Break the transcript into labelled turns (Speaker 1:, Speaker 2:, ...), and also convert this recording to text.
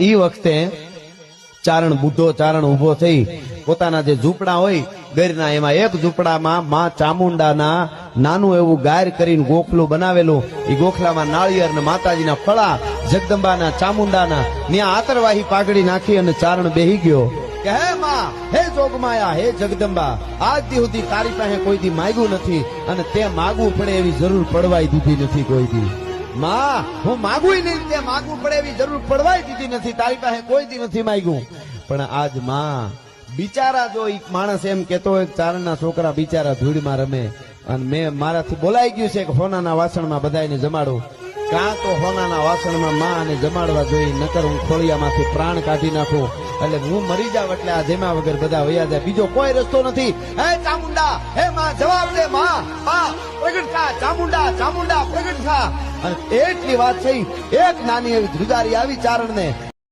Speaker 1: ઈ વખતે ચારણ બુઢો ચારણ ઉભો થઈ પોતાના જે ઝૂંપડા હોય ગરના એમાં એક ઝૂંપડામાં માં ચામુંડાના નાનું એવું ગાયર કરીને ગોખલું બનાવેલું એ ગોખલામાં નાળિયેર ને માતાજીના ફળા જગદંબાના ચામુંડાના ત્યાં આતરવાહી પાઘડી નાખી અને ચારણ બેહી ગયો કે હે માં હે જોગમાયા હે જગદંબા આજ દી સુધી તારી પાસે કોઈ દી માગ્યું નથી અને તે માગવું પડે એવી જરૂર પડવાય દીધી નથી કોઈ દી માં હું માગું નહીં તે માગવું પડે એવી જરૂર પડવાય દીધી નથી તારી પાસે કોઈ દી નથી માગ્યું પણ આજ માં બિચારા જો એક માણસ એમ કેતો હોય ચારણના છોકરા બિચારા ધૂળમાં રમે અને મેં મારાથી બોલાઈ ગયું છે કે હોનાના વાસણમાં બધાને જમાડું કાં તો હોનાના વાસણમાં માં અને જમાડવા જોઈએ નકર હું ખોળિયામાંથી પ્રાણ કાઢી નાખું એટલે હું મરી જાવ એટલે આ જેમાં વગર બધા વયા જાય બીજો કોઈ રસ્તો નથી હે ચામુંડા હે માં જવાબ દે માં પ્રગટ થા ચામુંડા ચામુંડા પ્રગટ થા અને એટલી વાત થઈ એક નાની એવી ધ્રુજારી આવી ચારણને